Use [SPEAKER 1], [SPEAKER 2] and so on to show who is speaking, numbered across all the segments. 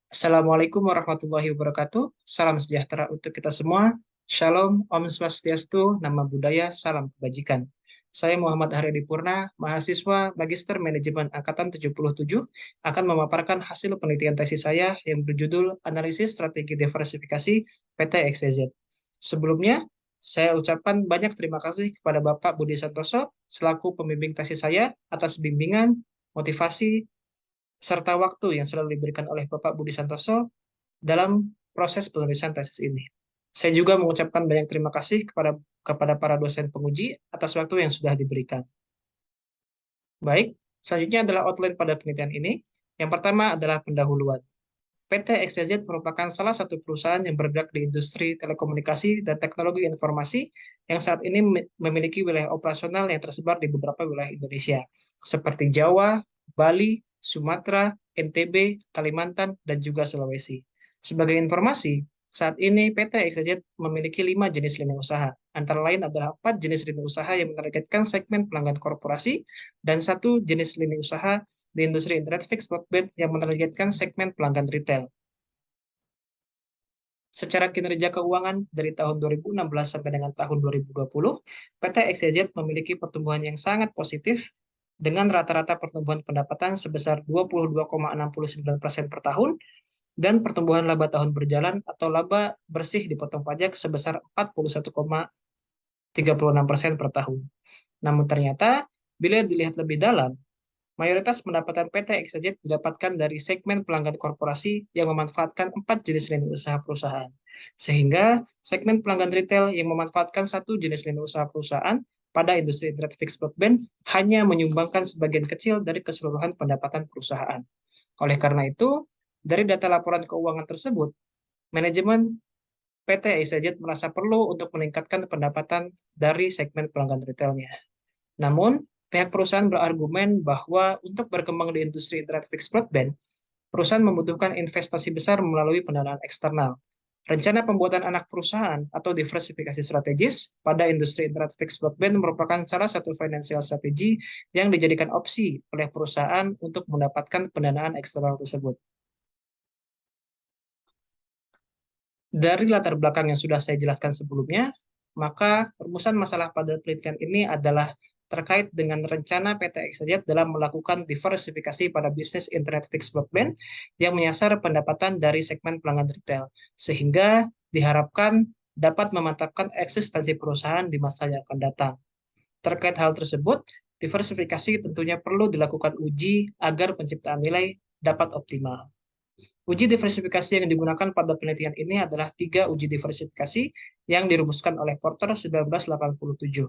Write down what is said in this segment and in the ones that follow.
[SPEAKER 1] Assalamualaikum warahmatullahi wabarakatuh. Salam sejahtera untuk kita semua. Shalom, Om Swastiastu, Nama Budaya, Salam Kebajikan. Saya Muhammad Haryadi Purna, mahasiswa Magister Manajemen Angkatan 77, akan memaparkan hasil penelitian tesis saya yang berjudul Analisis Strategi Diversifikasi PT XYZ. Sebelumnya, saya ucapkan banyak terima kasih kepada Bapak Budi Santoso selaku pembimbing tesis saya atas bimbingan, motivasi, serta waktu yang selalu diberikan oleh Bapak Budi Santoso dalam proses penulisan tesis ini. Saya juga mengucapkan banyak terima kasih kepada para dosen penguji atas waktu yang sudah diberikan. Baik, selanjutnya adalah outline pada penelitian ini. Yang pertama adalah pendahuluan. PT XYZ merupakan salah satu perusahaan yang bergerak di industri telekomunikasi dan teknologi informasi yang saat ini memiliki wilayah operasional yang tersebar di beberapa wilayah Indonesia, seperti Jawa, Bali, Sumatera, NTB, Kalimantan, dan juga Sulawesi. Sebagai informasi, saat ini PT XYZ memiliki 5 jenis lini usaha. Antara lain adalah 4 jenis lini usaha yang menargetkan segmen pelanggan korporasi dan 1 jenis lini usaha di industri internet fixed broadband yang menargetkan segmen pelanggan retail. Secara kinerja keuangan dari tahun 2016 sampai dengan tahun 2020, PT XYZ memiliki pertumbuhan yang sangat positif dengan rata-rata pertumbuhan pendapatan sebesar 22,69% per tahun dan pertumbuhan laba tahun berjalan atau laba bersih dipotong pajak sebesar 41,36% per tahun. Namun ternyata, bila dilihat lebih dalam, mayoritas pendapatan PT XYZ didapatkan dari segmen pelanggan korporasi yang memanfaatkan 4 jenis lini usaha perusahaan. Sehingga segmen pelanggan retail yang memanfaatkan 1 jenis lini usaha perusahaan pada industri internet fixed broadband hanya menyumbangkan sebagian kecil dari keseluruhan pendapatan perusahaan. Oleh karena itu, dari data laporan keuangan tersebut, manajemen PT XYZ merasa perlu untuk meningkatkan pendapatan dari segmen pelanggan retailnya. Namun, pihak perusahaan berargumen bahwa untuk berkembang di industri internet fixed broadband, perusahaan membutuhkan investasi besar melalui pendanaan eksternal. Rencana pembuatan anak perusahaan atau diversifikasi strategis pada industri internet fixed broadband merupakan salah satu financial strategi yang dijadikan opsi oleh perusahaan untuk mendapatkan pendanaan eksternal tersebut. Dari latar belakang yang sudah saya jelaskan sebelumnya, maka rumusan masalah pada penelitian ini adalah terkait dengan rencana PT XYZ dalam melakukan diversifikasi pada bisnis internet fixed broadband yang menyasar pendapatan dari segmen pelanggan retail, sehingga diharapkan dapat memantapkan eksistensi perusahaan di masa yang akan datang. Terkait hal tersebut, diversifikasi tentunya perlu dilakukan uji agar penciptaan nilai dapat optimal. Uji diversifikasi yang digunakan pada penelitian ini adalah 3 uji diversifikasi yang dirumuskan oleh Porter 1987.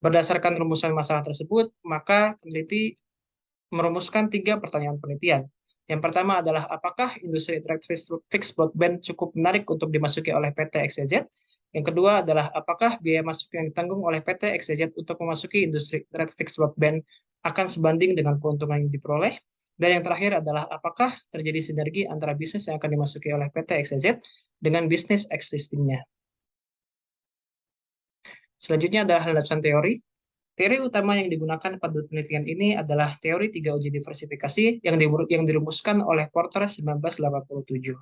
[SPEAKER 1] Berdasarkan rumusan masalah tersebut, maka peneliti merumuskan 3 pertanyaan penelitian. Yang pertama adalah apakah industri internet fixed broadband cukup menarik untuk dimasuki oleh PT XYZ? Yang kedua adalah apakah biaya masuk yang ditanggung oleh PT XYZ untuk memasuki industri internet fixed broadband akan sebanding dengan keuntungan yang diperoleh? Dan yang terakhir adalah apakah terjadi sinergi antara bisnis yang akan dimasuki oleh PT XYZ dengan bisnis existingnya? Selanjutnya adalah landasan teori. Teori utama yang digunakan pada penelitian ini adalah teori 3 uji diversifikasi yang dirumuskan oleh Porter 1987,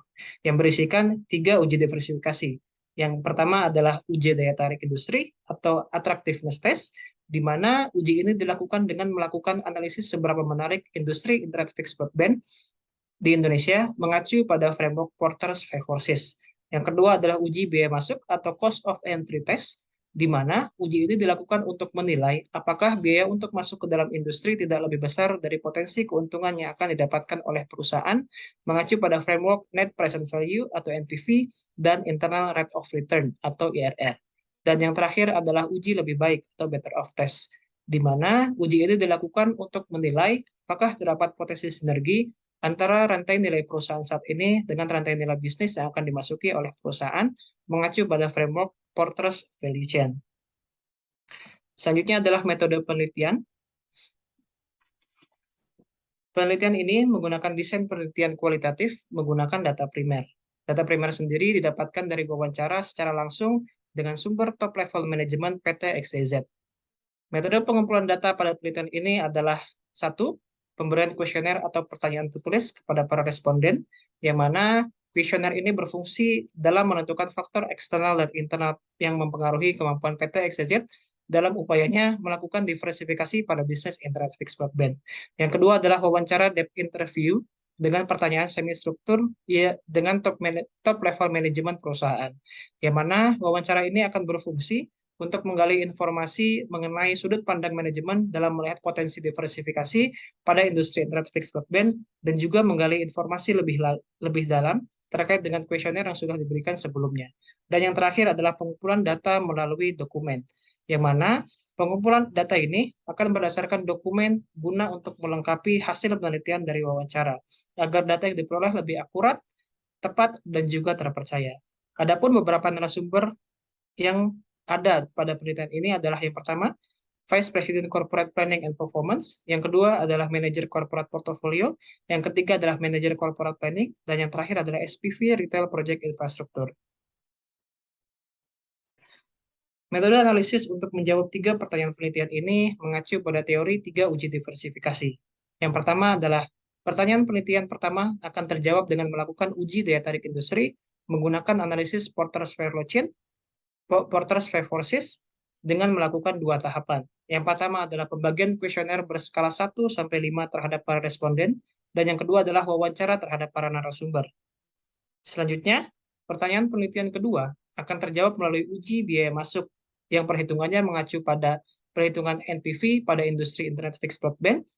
[SPEAKER 1] yang berisikan 3 uji diversifikasi. Yang pertama adalah uji daya tarik industri atau attractiveness test, di mana uji ini dilakukan dengan melakukan analisis seberapa menarik industri internet fixed broadband di Indonesia mengacu pada framework Porter's Five Forces. Yang kedua adalah uji biaya masuk atau cost of entry test, di mana uji ini dilakukan untuk menilai apakah biaya untuk masuk ke dalam industri tidak lebih besar dari potensi keuntungan yang akan didapatkan oleh perusahaan mengacu pada framework Net Present Value atau NPV dan Internal Rate of Return atau IRR. Dan yang terakhir adalah uji lebih baik atau better of test, di mana uji ini dilakukan untuk menilai apakah terdapat potensi sinergi antara rantai nilai perusahaan saat ini dengan rantai nilai bisnis yang akan dimasuki oleh perusahaan mengacu pada framework Porter's Value Chain. Selanjutnya adalah metode penelitian. Penelitian ini menggunakan desain penelitian kualitatif menggunakan data primer. Data primer sendiri didapatkan dari wawancara secara langsung dengan sumber top level manajemen PT XYZ. Metode pengumpulan data pada penelitian ini adalah 1. pemberian kuesioner atau pertanyaan tertulis kepada para responden, yang mana kuesioner ini berfungsi dalam menentukan faktor eksternal dan internal yang mempengaruhi kemampuan PT XYZ dalam upayanya melakukan diversifikasi pada bisnis internet fixed broadband. Yang kedua adalah wawancara depth interview dengan pertanyaan semi struktur ya, dengan top level manajemen perusahaan, yang mana wawancara ini akan berfungsi untuk menggali informasi mengenai sudut pandang manajemen dalam melihat potensi diversifikasi pada industri internet fixed broadband, dan juga menggali informasi lebih dalam terkait dengan kuesioner yang sudah diberikan sebelumnya. Dan yang terakhir adalah pengumpulan data melalui dokumen, yang mana pengumpulan data ini akan berdasarkan dokumen guna untuk melengkapi hasil penelitian dari wawancara, agar data yang diperoleh lebih akurat, tepat, dan juga terpercaya. Adapun beberapa narasumber yang ada pada penelitian ini adalah yang pertama, Vice President Corporate Planning and Performance, yang kedua adalah Manager Corporate Portfolio, yang ketiga adalah Manager Corporate Planning, dan yang terakhir adalah SPV Retail Project Infrastructure. Metode analisis untuk menjawab 3 pertanyaan penelitian ini mengacu pada teori 3 uji diversifikasi. Yang pertama adalah pertanyaan penelitian pertama akan terjawab dengan melakukan uji daya tarik industri menggunakan analisis Porter's Five Forces dengan melakukan 2 tahapan. Yang pertama adalah pembagian kuesioner berskala 1 sampai 5 terhadap para responden, dan yang kedua adalah wawancara terhadap para narasumber. Selanjutnya, pertanyaan penelitian kedua akan terjawab melalui uji biaya masuk yang perhitungannya mengacu pada perhitungan NPV pada industri internet fixed broadband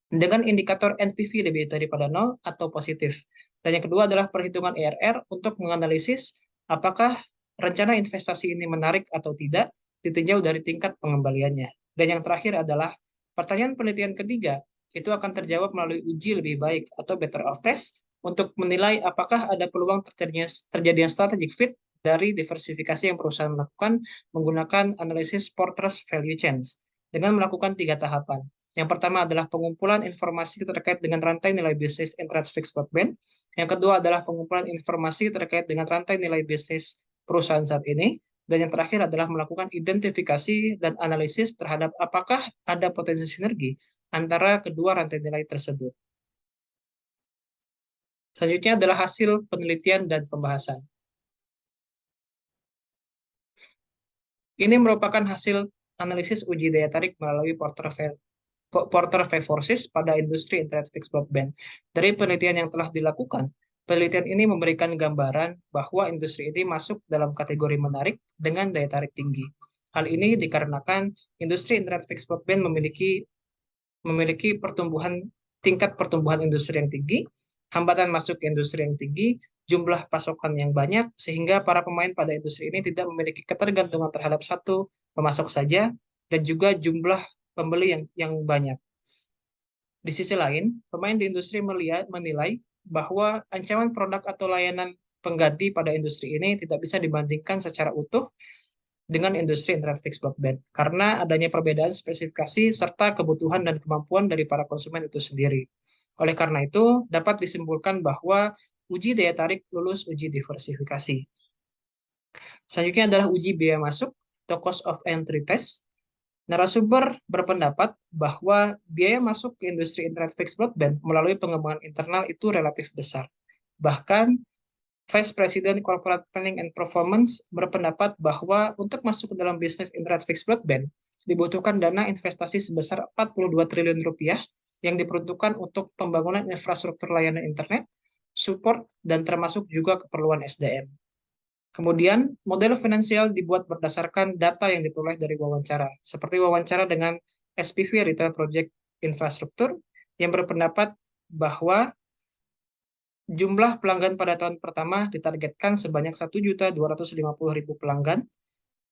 [SPEAKER 1] dengan indikator NPV lebih daripada 0 atau positif. Dan yang kedua adalah perhitungan ERR untuk menganalisis apakah rencana investasi ini menarik atau tidak ditinjau dari tingkat pengembaliannya. Dan yang terakhir adalah pertanyaan penelitian ketiga, itu akan terjawab melalui uji lebih baik atau better of test untuk menilai apakah ada peluang terjadinya strategic fit dari diversifikasi yang perusahaan lakukan menggunakan analisis Porter's Value Chains dengan melakukan 3 tahapan. Yang pertama adalah pengumpulan informasi terkait dengan rantai nilai bisnis internet fixed broadband. Yang kedua adalah pengumpulan informasi terkait dengan rantai nilai bisnis perusahaan saat ini. Dan yang terakhir adalah melakukan identifikasi dan analisis terhadap apakah ada potensi sinergi antara kedua rantai nilai tersebut. Selanjutnya adalah hasil penelitian dan pembahasan. Ini merupakan hasil analisis uji daya tarik melalui Porter Five Forces pada industri internet fixed broadband. Dari penelitian yang telah dilakukan, penelitian ini memberikan gambaran bahwa industri ini masuk dalam kategori menarik dengan daya tarik tinggi. Hal ini dikarenakan industri internet fixed broadband memiliki tingkat pertumbuhan industri yang tinggi, hambatan masuk ke industri yang tinggi, jumlah pasokan yang banyak, sehingga para pemain pada industri ini tidak memiliki ketergantungan terhadap satu pemasok saja, dan juga jumlah pembeli yang banyak. Di sisi lain, pemain di industri menilai bahwa ancaman produk atau layanan pengganti pada industri ini tidak bisa dibandingkan secara utuh dengan industri internet fixed broadband, karena adanya perbedaan spesifikasi serta kebutuhan dan kemampuan dari para konsumen itu sendiri. Oleh karena itu, dapat disimpulkan bahwa uji daya tarik lulus uji diversifikasi. Selanjutnya adalah uji biaya masuk atau cost of entry test. Narasumber berpendapat bahwa biaya masuk ke industri internet fixed broadband melalui pengembangan internal itu relatif besar. Bahkan, Vice President Corporate Planning and Performance berpendapat bahwa untuk masuk ke dalam bisnis internet fixed broadband dibutuhkan dana investasi sebesar 42 triliun rupiah yang diperuntukkan untuk pembangunan infrastruktur layanan internet, support, dan termasuk juga keperluan SDM. Kemudian, model finansial dibuat berdasarkan data yang diperoleh dari wawancara, seperti wawancara dengan SPV Retail Project Infrastructure yang berpendapat bahwa jumlah pelanggan pada tahun pertama ditargetkan sebanyak 1.250.000 pelanggan,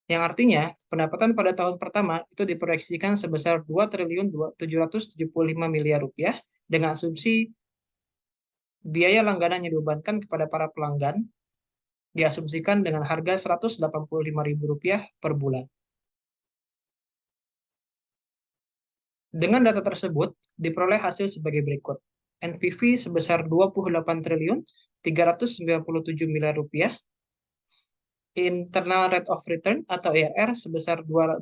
[SPEAKER 1] yang artinya pendapatan pada tahun pertama itu diproyeksikan sebesar 2.775 miliar rupiah dengan asumsi biaya langganan yang dibebankan kepada para pelanggan diasumsikan dengan harga Rp185.000 per bulan. Dengan data tersebut, diperoleh hasil sebagai berikut. NPV sebesar 28.397 miliar rupiah, internal rate of return atau IRR sebesar 12%,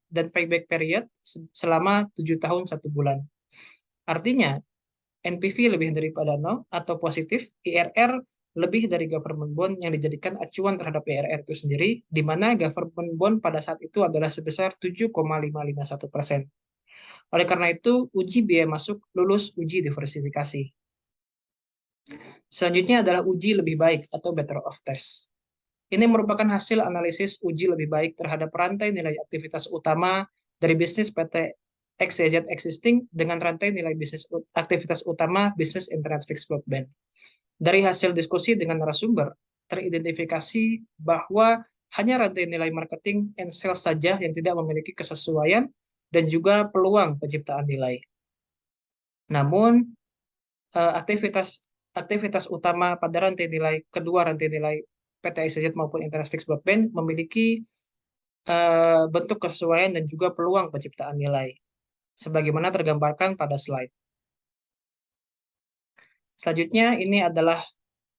[SPEAKER 1] dan payback period selama 7 tahun 1 bulan. Artinya, NPV lebih daripada 0 atau positif, IRR lebih dari government bond yang dijadikan acuan terhadap IRR itu sendiri, di mana government bond pada saat itu adalah sebesar 7,551%. Oleh karena itu, uji biaya masuk lulus uji diversifikasi. Selanjutnya adalah uji lebih baik atau better of test. Ini merupakan hasil analisis uji lebih baik terhadap rantai nilai aktivitas utama dari bisnis PT XYZ Existing dengan rantai nilai bisnis aktivitas utama bisnis internet fixed broadband. Dari hasil diskusi dengan narasumber, teridentifikasi bahwa hanya rantai nilai marketing and sales saja yang tidak memiliki kesesuaian dan juga peluang penciptaan nilai. Namun, aktivitas utama pada rantai nilai, kedua rantai nilai PT XYZ maupun Internet Fixed Broadband memiliki bentuk kesesuaian dan juga peluang penciptaan nilai, sebagaimana tergambarkan pada slide. Selanjutnya, ini adalah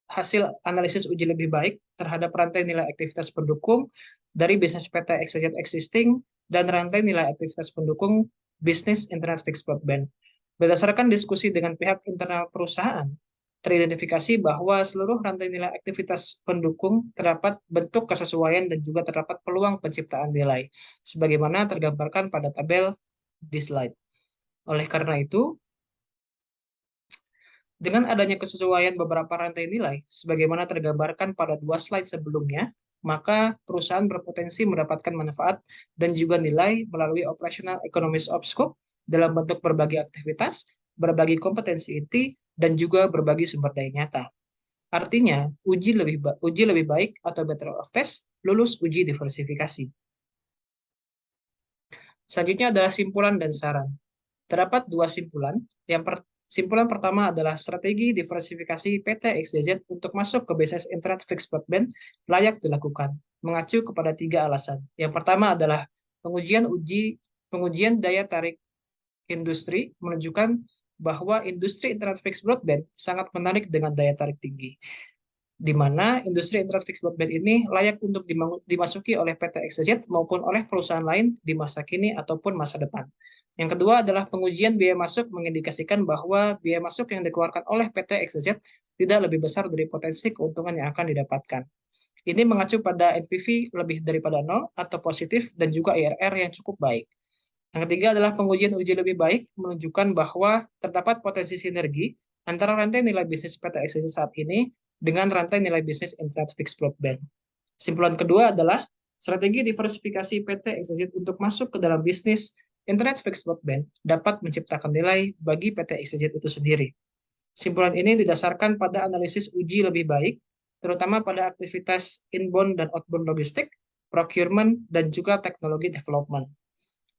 [SPEAKER 1] hasil analisis uji lebih baik terhadap rantai nilai aktivitas pendukung dari bisnis PT XYZ Existing dan rantai nilai aktivitas pendukung bisnis Internet Fixed Broadband. Berdasarkan diskusi dengan pihak internal perusahaan, teridentifikasi bahwa seluruh rantai nilai aktivitas pendukung terdapat bentuk kesesuaian dan juga terdapat peluang penciptaan nilai, sebagaimana tergambarkan pada tabel di slide. Oleh karena itu, dengan adanya kesesuaian beberapa rantai nilai, sebagaimana tergambarkan pada 2 slide sebelumnya, maka perusahaan berpotensi mendapatkan manfaat dan juga nilai melalui operational economies of scope dalam bentuk berbagi aktivitas, berbagi kompetensi inti, dan juga berbagi sumber daya nyata. Artinya, uji lebih baik atau better of test, lulus uji diversifikasi. Selanjutnya adalah simpulan dan saran. Terdapat 2 simpulan. Simpulan pertama adalah strategi diversifikasi PT XYZ untuk masuk ke bisnis internet fixed broadband layak dilakukan, mengacu kepada 3 alasan. Yang pertama adalah pengujian daya tarik industri menunjukkan bahwa industri internet fixed broadband sangat menarik dengan daya tarik tinggi, di mana industri internet fixed broadband ini layak untuk dimasuki oleh PT XYZ maupun oleh perusahaan lain di masa kini ataupun masa depan. Yang kedua adalah pengujian biaya masuk mengindikasikan bahwa biaya masuk yang dikeluarkan oleh PT XYZ tidak lebih besar dari potensi keuntungan yang akan didapatkan. Ini mengacu pada NPV lebih daripada 0 atau positif dan juga IRR yang cukup baik. Yang ketiga adalah pengujian uji lebih baik menunjukkan bahwa terdapat potensi sinergi antara rantai nilai bisnis PT XYZ saat ini dengan rantai nilai bisnis internet fixed broadband. Simpulan kedua adalah strategi diversifikasi PT XYZ untuk masuk ke dalam bisnis Internet Fixed Broadband dapat menciptakan nilai bagi PT XYZ itu sendiri. Simpulan ini didasarkan pada analisis uji lebih baik, terutama pada aktivitas inbound dan outbound logistik, procurement, dan juga teknologi development.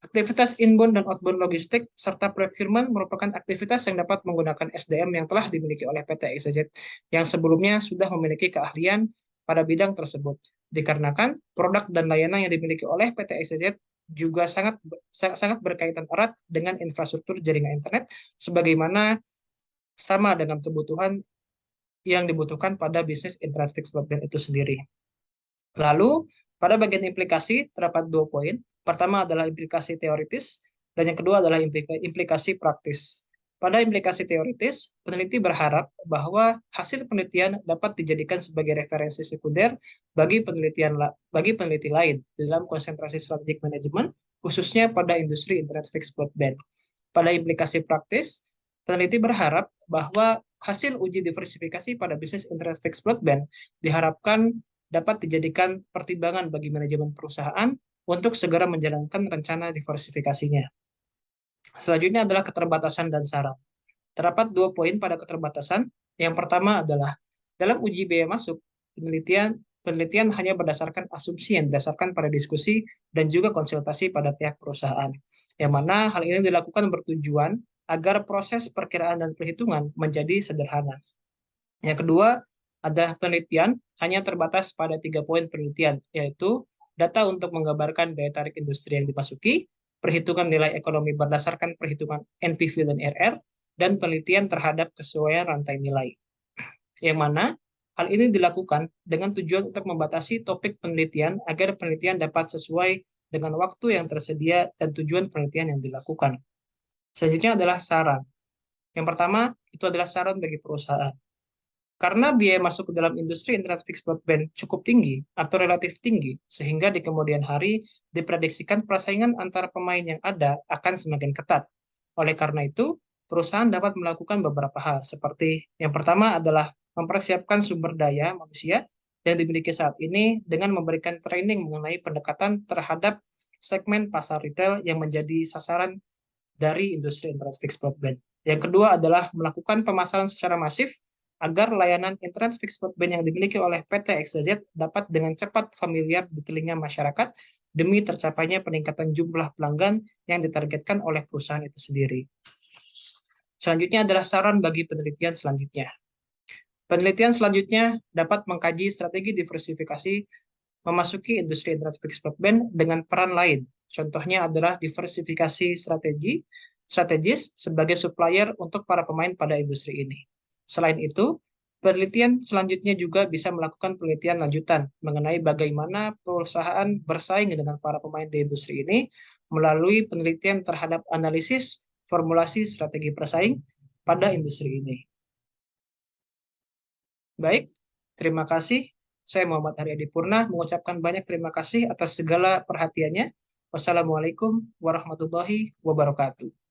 [SPEAKER 1] Aktivitas inbound dan outbound logistik serta procurement merupakan aktivitas yang dapat menggunakan SDM yang telah dimiliki oleh PT XYZ yang sebelumnya sudah memiliki keahlian pada bidang tersebut. Dikarenakan produk dan layanan yang dimiliki oleh PT XYZ juga sangat berkaitan erat dengan infrastruktur jaringan internet, sebagaimana sama dengan kebutuhan yang dibutuhkan pada bisnis internet fixed broadband itu sendiri. Lalu, pada bagian implikasi terdapat 2 poin. Pertama adalah implikasi teoritis, dan yang kedua adalah implikasi praktis. Pada implikasi teoritis, peneliti berharap bahwa hasil penelitian dapat dijadikan sebagai referensi sekunder bagi peneliti lain dalam konsentrasi strategic management, khususnya pada industri internet fixed broadband. Pada implikasi praktis, peneliti berharap bahwa hasil uji diversifikasi pada bisnis internet fixed broadband diharapkan dapat dijadikan pertimbangan bagi manajemen perusahaan untuk segera menjalankan rencana diversifikasinya. Selanjutnya adalah keterbatasan dan saran. Terdapat 2 poin pada keterbatasan. Yang pertama adalah dalam uji biaya masuk, penelitian hanya berdasarkan asumsi yang didasarkan pada diskusi dan juga konsultasi pada pihak perusahaan. Yang mana hal ini dilakukan bertujuan agar proses perkiraan dan perhitungan menjadi sederhana. Yang kedua adalah penelitian hanya terbatas pada 3 poin penelitian, yaitu data untuk menggambarkan daya tarik industri yang dimasuki, perhitungan nilai ekonomi berdasarkan perhitungan NPV dan IRR, dan penelitian terhadap kesesuaian rantai nilai. Yang mana hal ini dilakukan dengan tujuan untuk membatasi topik penelitian agar penelitian dapat sesuai dengan waktu yang tersedia dan tujuan penelitian yang dilakukan. Selanjutnya adalah saran. Yang pertama, itu adalah saran bagi perusahaan. Karena biaya masuk ke dalam industri internet fixed broadband cukup tinggi atau relatif tinggi, sehingga di kemudian hari diprediksikan persaingan antara pemain yang ada akan semakin ketat. Oleh karena itu, perusahaan dapat melakukan beberapa hal, seperti yang pertama adalah mempersiapkan sumber daya manusia yang dimiliki saat ini dengan memberikan training mengenai pendekatan terhadap segmen pasar retail yang menjadi sasaran dari industri internet fixed broadband. Yang kedua adalah melakukan pemasaran secara masif agar layanan internet fixed broadband yang dimiliki oleh PT XYZ dapat dengan cepat familiar di telinga masyarakat demi tercapainya peningkatan jumlah pelanggan yang ditargetkan oleh perusahaan itu sendiri. Selanjutnya adalah saran bagi penelitian selanjutnya. Penelitian selanjutnya dapat mengkaji strategi diversifikasi memasuki industri internet fixed broadband dengan peran lain. Contohnya adalah diversifikasi strategis sebagai supplier untuk para pemain pada industri ini. Selain itu, penelitian selanjutnya juga bisa melakukan penelitian lanjutan mengenai bagaimana perusahaan bersaing dengan para pemain di industri ini melalui penelitian terhadap analisis formulasi strategi bersaing pada industri ini. Baik, terima kasih. Saya Muhammad Haryadi Purna mengucapkan banyak terima kasih atas segala perhatiannya. Wassalamualaikum warahmatullahi wabarakatuh.